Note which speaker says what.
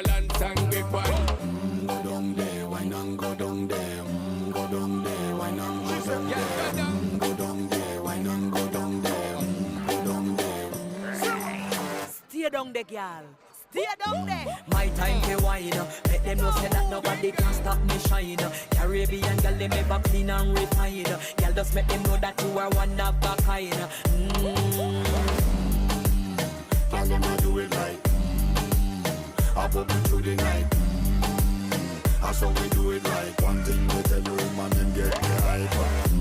Speaker 1: balance and grip on.
Speaker 2: Go down there, why not go down there? Go down there, why not go down there? Go down there, why not go down there? Go down there.
Speaker 3: Stay down there, girl. Stay down there. My time to wine. Let them know say that nobody can stop me shine. Caribbean girl, they make back clean and refine. Girl, just make them know that you are one of a kind.
Speaker 2: Girl, them a do it right. I put me through the night. That's how we do it right. One thing we tell you, man, them get me hype.